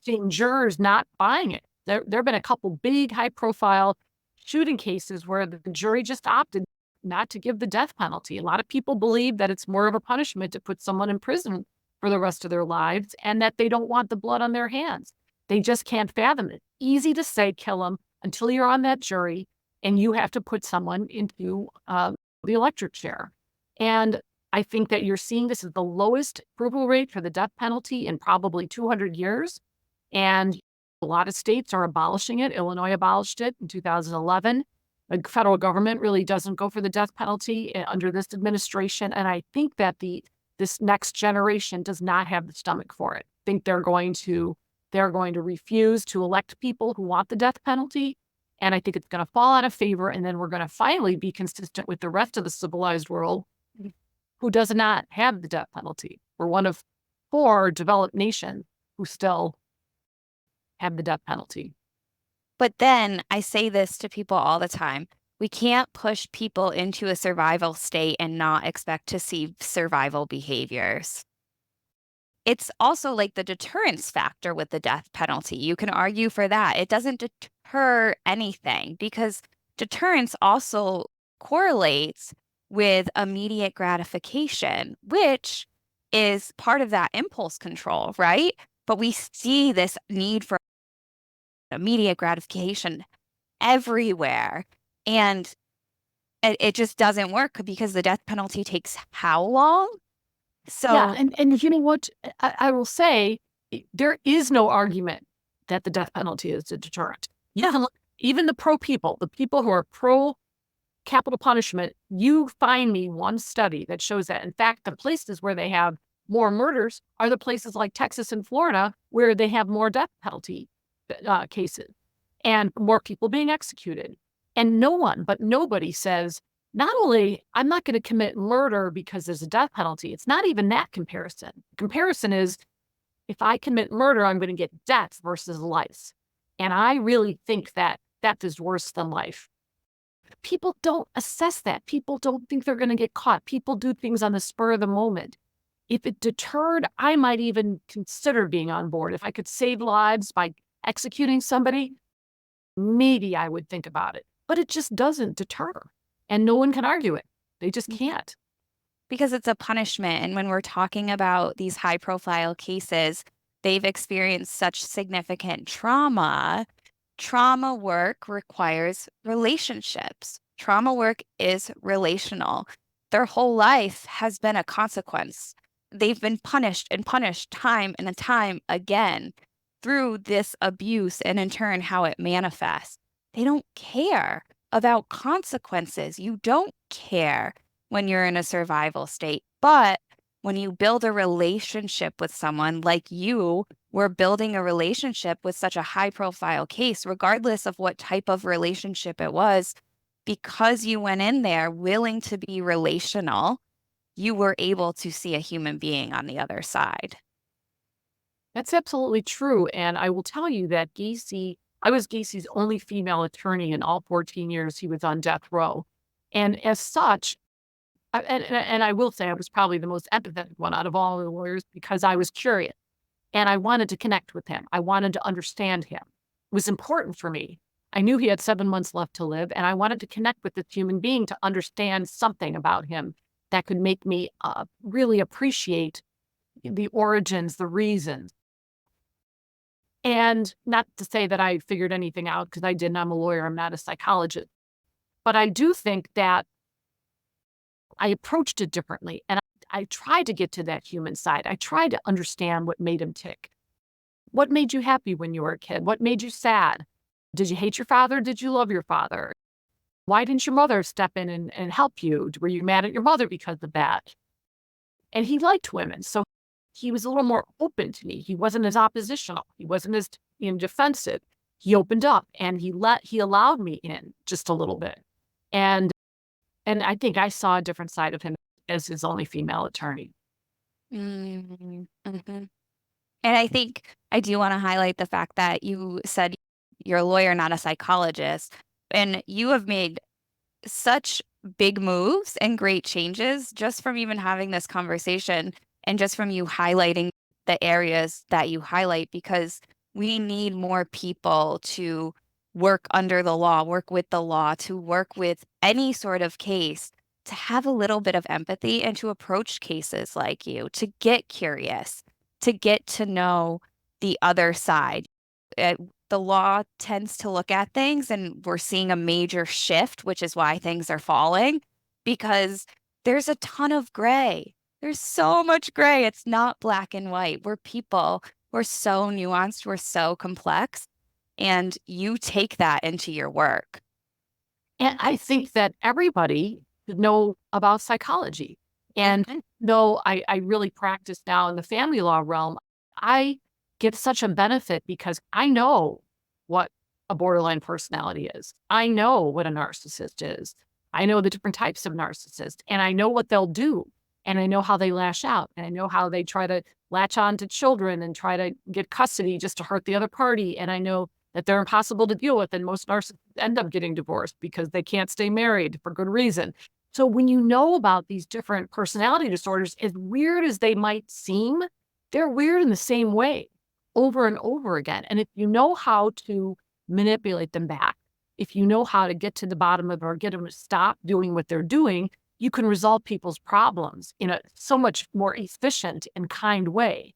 seeing jurors not buying it. There have been a couple big, high-profile shooting cases where the jury just opted not to give the death penalty. A lot of people believe that it's more of a punishment to put someone in prison for the rest of their lives and that they don't want the blood on their hands. They just can't fathom it. Easy to say, kill them, until you're on that jury and you have to put someone into the electric chair. And I think that you're seeing this is the lowest approval rate for the death penalty in probably 200 years. And a lot of states are abolishing it. Illinois abolished it in 2011. The federal government really doesn't go for the death penalty under this administration. And I think that this next generation does not have the stomach for it. I think they're going to refuse to elect people who want the death penalty. And I think it's going to fall out of favor. And then we're going to finally be consistent with the rest of the civilized world who does not have the death penalty. We're one of 4 developed nations who still have the death penalty. But then I say this to people all the time. We can't push people into a survival state and not expect to see survival behaviors. It's also like the deterrence factor with the death penalty. You can argue for that. It doesn't deter anything because deterrence also correlates with immediate gratification, which is part of that impulse control, right? But we see this need for immediate gratification everywhere. And it just doesn't work because the death penalty takes how long? Yeah, So, and you know what? I will say there is no argument that the death penalty is a deterrent. Even the pro people, the people who are pro capital punishment, you find me one study that shows that. In fact, the places where they have more murders are the places like Texas and Florida, where they have more death penalty cases and more people being executed. And nobody says, not only I'm not going to commit murder because there's a death penalty. It's not even that comparison. Comparison is if I commit murder, I'm going to get death versus life. And I really think that death is worse than life. People don't assess that. People don't think they're going to get caught. People do things on the spur of the moment. If it deterred, I might even consider being on board. If I could save lives by executing somebody, maybe I would think about it. But it just doesn't deter. And no one can argue it. They just can't. because it's a punishment. And when we're talking about these high profile cases, they've experienced such significant trauma. Trauma work requires relationships. Trauma work is relational. Their whole life has been a consequence. They've been punished and punished time and time again through this abuse and in turn how it manifests. They don't care about consequences. You don't care when you're in a survival state. But when you build a relationship with someone like you were building a relationship with such a high profile case, regardless of what type of relationship it was, because you went in there willing to be relational, you were able to see a human being on the other side. That's absolutely true. And I will tell you that I was Gacy's only female attorney in all 14 years he was on death row. And as such, and I will say I was probably the most empathetic one out of all the lawyers because I was curious and I wanted to connect with him. I wanted to understand him. It was important for me. I knew he had 7 months left to live, and I wanted to connect with this human being to understand something about him that could make me really appreciate the origins, the reasons. And not to say that I figured anything out because I didn't. I'm a lawyer. I'm not a psychologist. But I do think that I approached it differently. And I tried to get to that human side. I tried to understand what made him tick. What made you happy when you were a kid? What made you sad? Did you hate your father? Did you love your father? Why didn't your mother step in and help you? Were you mad at your mother because of that? And he liked women. So he was a little more open to me. He wasn't as oppositional. He wasn't as defensive. He opened up and he allowed me in just a little bit. And I think I saw a different side of him as his only female attorney. Mm-hmm. Mm-hmm. And I think I do want to highlight the fact that you said you're a lawyer, not a psychologist, and you have made such big moves and great changes just from even having this conversation and just from you highlighting the areas that you highlight because we need more people to work under the law, work with the law, to work with any sort of case, to have a little bit of empathy and to approach cases like you, to get curious, to get to know the other side. The law tends to look at things, and we're seeing a major shift, which is why things are falling, because there's a ton of gray. There's so much gray. It's not black and white. We're people. We're so nuanced. We're so complex. And you take that into your work. And I think that everybody should know about psychology. And Mhm. though I really practice now in the family law realm, I get such a benefit because I know what a borderline personality is. I know what a narcissist is. I know the different types of narcissists, and I know what they'll do. And I know how they lash out. And I know how they try to latch on to children and try to get custody just to hurt the other party. And I know that they're impossible to deal with. And most narcissists end up getting divorced because they can't stay married for good reason. So when you know about these different personality disorders, as weird as they might seem, they're weird in the same way over and over again. And if you know how to manipulate them back, if you know how to get to the bottom of it or get them to stop doing what they're doing, you can resolve people's problems in a so much more efficient and kind way.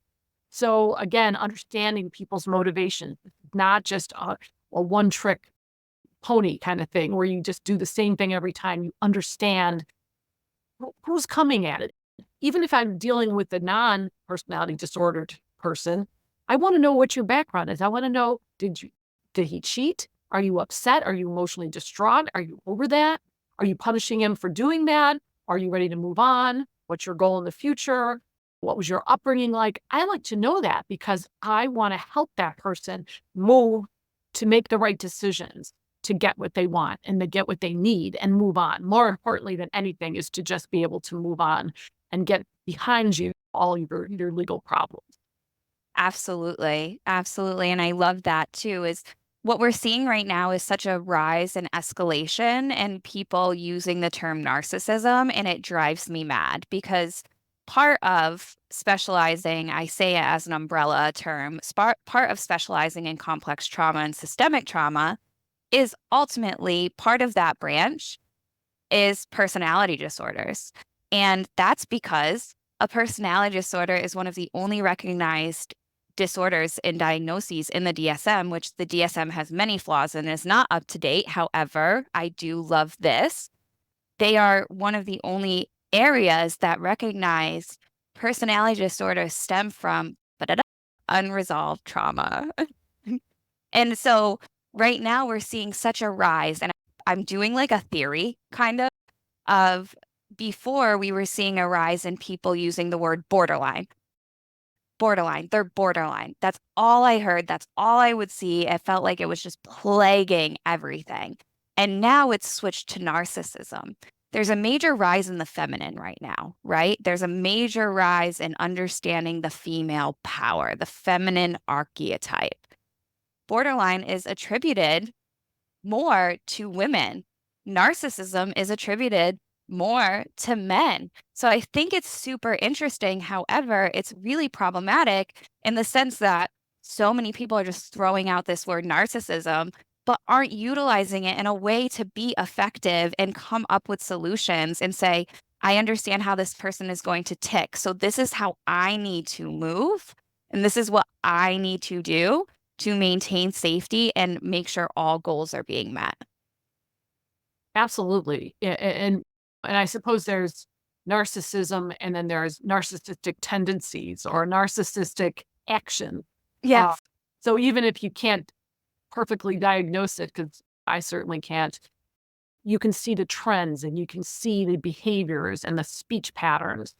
So again, understanding people's motivation, not just a one trick pony kind of thing where you just do the same thing every time. You understand who's coming at it. Even if I'm dealing with a non personality disordered person, I want to know what your background is. I want to know, did he cheat? Are you upset? Are you emotionally distraught? Are you over that? Are you punishing him for doing that? Are you ready to move on? What's your goal in the future? What was your upbringing like? I like to know that because I want to help that person move to make the right decisions, to get what they want and to get what they need and move on. More importantly than anything is to just be able to move on and get behind you all your legal problems. Absolutely. Absolutely. And I love that too, is what we're seeing right now is such a rise and escalation and people using the term narcissism. And it drives me mad because part of specializing, I say it as an umbrella term, part of specializing in complex trauma and systemic trauma is ultimately part of that branch is personality disorders. And that's because a personality disorder is one of the only recognized disorders and diagnoses in the DSM, which the DSM has many flaws and is not up to date. However, I do love this. They are one of the only areas that recognize personality disorders stem from unresolved trauma. And so right now we're seeing such a rise, and I'm doing like a theory kind of before we were seeing a rise in people using the word borderline. Borderline, they're borderline. That's all I heard. That's all I would see. It felt like it was just plaguing everything. And now it's switched to narcissism. There's a major rise in the feminine right now, right? There's a major rise in understanding the female power, the feminine archetype. Borderline is attributed more to women. Narcissism is attributed more to men. So I think it's super interesting. However, it's really problematic in the sense that so many people are just throwing out this word narcissism, but aren't utilizing it in a way to be effective and come up with solutions and say, I understand how this person is going to tick. So this is how I need to move. And this is what I need to do to maintain safety and make sure all goals are being met. Absolutely. And I suppose there's narcissism and then there's narcissistic tendencies or narcissistic action. Uh, Yes. so even if you can't perfectly diagnose it, because I certainly can't, you can see the trends and you can see the behaviors and the speech patterns.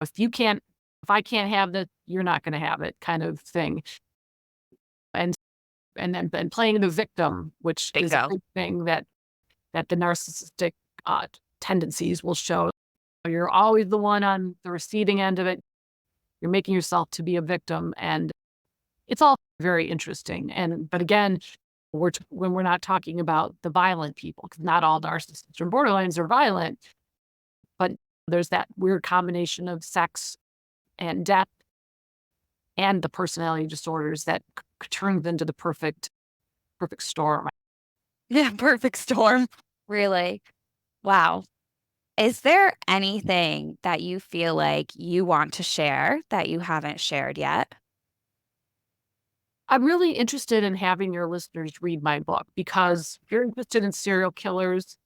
If I can't have that, you're not going to have it kind of thing. And then playing the victim, which is a Bingo. big thing that the narcissistic uh, tendencies will show. You're always the one on the receiving end of it. You're making yourself to be a victim, and it's all very interesting. And but again, when we're not talking about the violent people, because not all narcissists or borderlines are violent, but there's that weird combination of sex and death and the personality disorders that turns into the perfect storm. Yeah, perfect storm. Really. Wow. Is there anything that you feel like you want to share that you haven't shared yet? I'm really interested in having your listeners read my book because if you're interested in serial killers,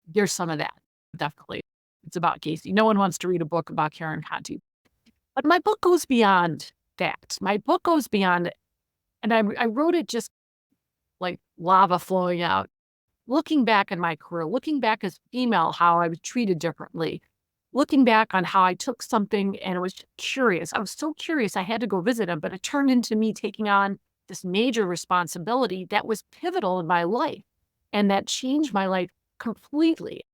there's some of that. definitely. It's about Gacy. No one wants to read a book about Karen Conti. But my book goes beyond that. My book goes beyond, and I wrote it just like lava flowing out. Looking back in my career, looking back as a female, how I was treated differently, looking back on how I took something and was curious. I was so curious, I had to go visit him, but it turned into me taking on this major responsibility that was pivotal in my life and that changed my life completely.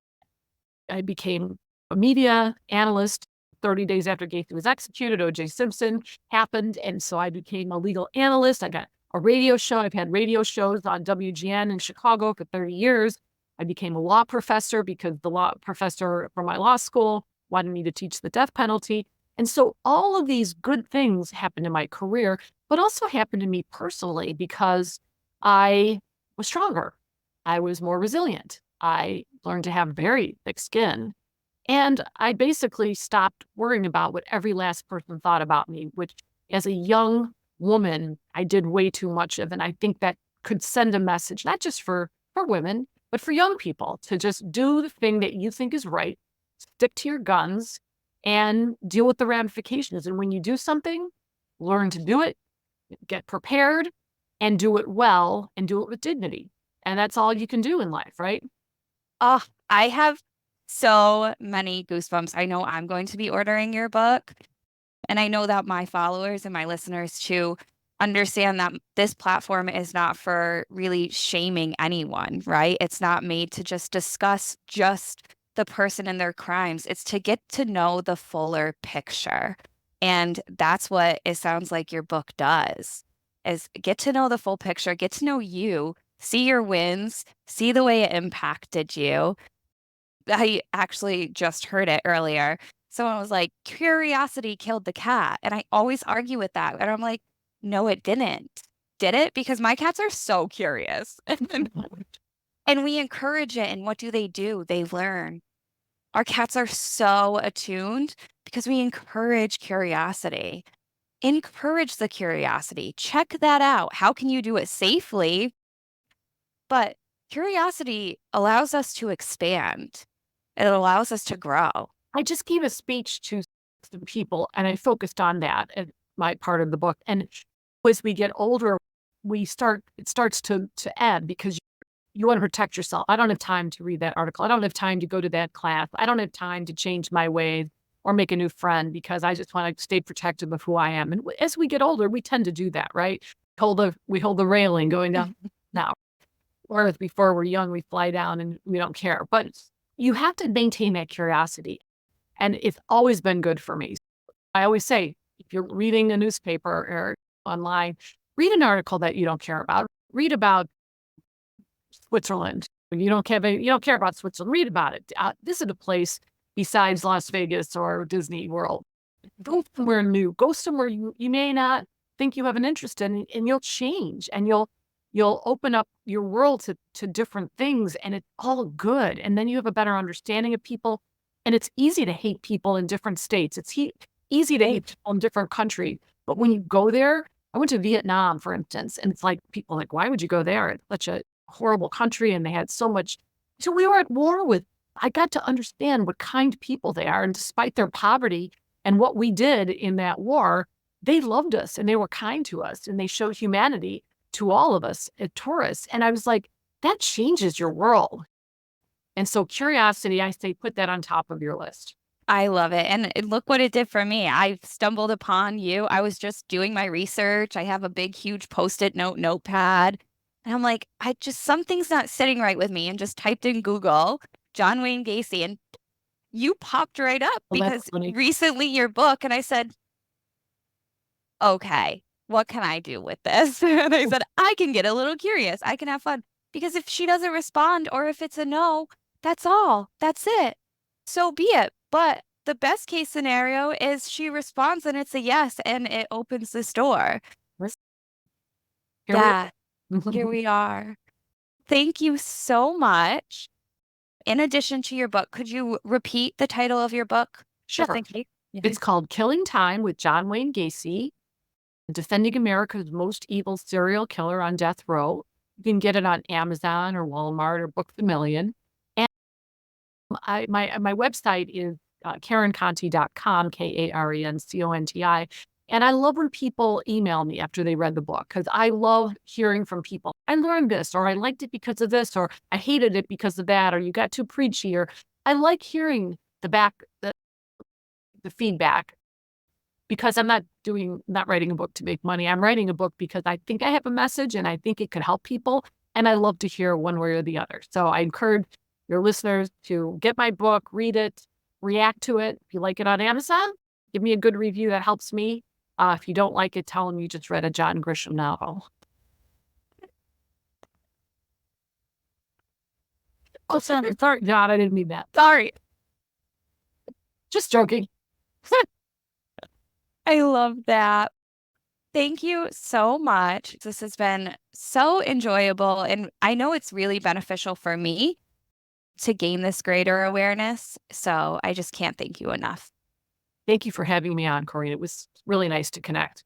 I became a media analyst 30 days after Gacy was executed. O.J. Simpson happened. And so I became a legal analyst. I got a radio show. I've had radio shows on WGN in Chicago for 30 years. I became a law professor because the law professor from my law school wanted me to teach the death penalty. And so all of these good things happened in my career, but also happened to me personally because I was stronger. I was more resilient. I learned to have very thick skin. And I basically stopped worrying about what every last person thought about me, which as a young woman, I did way too much of. And I think that could send a message, not just for women, but for young people to just do the thing that you think is right, stick to your guns, and deal with the ramifications. And when you do something, learn to do it, get prepared, and do it well, and do it with dignity. And that's all you can do in life, right? Oh, I have so many goosebumps. I know I'm going to be ordering your book. And I know that my followers and my listeners too understand that this platform is not for really shaming anyone, right? It's not made to just discuss just the person and their crimes. It's to get to know the fuller picture. And that's what it sounds like your book does, is get to know the full picture, get to know you, see your wins, see the way it impacted you. I actually just heard it earlier. Someone was like, curiosity killed the cat. And I always argue with that. And I'm like, no, it didn't. Did it? Because my cats are so curious. And we encourage it. And what do? They learn. Our cats are so attuned because we encourage curiosity. Encourage the curiosity. Check that out. How can you do it safely? But curiosity allows us to expand. It allows us to grow. I just gave a speech to some people and I focused on that in my part of the book. And as we get older, it starts to ebb because you want to protect yourself. I don't have time to read that article. I don't have time to go to that class. I don't have time to change my ways or make a new friend because I just want to stay protective of who I am. And as we get older, we tend to do that, right? We hold the railing going down now. Whereas before we're young, we fly down and we don't care. But you have to maintain that curiosity. And it's always been good for me. I always say, if you're reading a newspaper or online, read an article that you don't care about. Read about Switzerland. When you don't care about Switzerland, read about it. Visit a place besides Las Vegas or Disney World. Go somewhere new. Go somewhere you may not think you have an interest in, and you'll change and you'll open up your world to different things, and it's all good. And then you have a better understanding of people. And it's easy to hate people in different states. It's easy to hate people in different countries. But when you go there, I went to Vietnam, for instance, and it's like people are like, why would you go there? It's such a horrible country, and they had so much. So we were at war with. I got to understand what kind people they are, and despite their poverty and what we did in that war, they loved us and they were kind to us, and they showed humanity to all of us as tourists. And I was like, that changes your world. And so curiosity, I say, put that on top of your list. I love it. And look what it did for me. I stumbled upon you. I was just doing my research. I have a big, huge post-it notepad. And I'm like, something's not sitting right with me. And just typed in Google, John Wayne Gacy, and you popped right up Well, that's because funny. recently your book, and I said, okay, what can I do with this? And I said, I can get a little curious. I can have fun. Because if she doesn't respond or if it's a no, that's all. That's it. So be it. But the best case scenario is she responds and it's a yes and it opens this door. Here we Yeah, here we are. Thank you so much. In addition to your book, could you repeat the title of your book? Just Sure. in case. Yeah. It's called Killing Time with John Wayne Gacy, Defending America's Most Evil Serial Killer on Death Row. You can get it on Amazon or Walmart or Books A Million. My website is KarenConti.com, KarenConti. And I love when people email me after they read the book because I love hearing from people. I learned this, or I liked it because of this, or I hated it because of that, or you got too preachy, or I like hearing the feedback because not writing a book to make money. I'm writing a book because I think I have a message and I think it could help people. And I love to hear one way or the other. So I encourage your listeners to get my book, read it, react to it. If you like it on Amazon, give me a good review. That helps me. If you don't like it, tell them you just read a John Grisham novel. Oh, sorry, John. I didn't mean that. Sorry. Just joking. I love that. Thank you so much. This has been so enjoyable. And I know it's really beneficial for me to gain this greater awareness. So I just can't thank you enough. Thank you for having me on, Corrine. It was really nice to connect.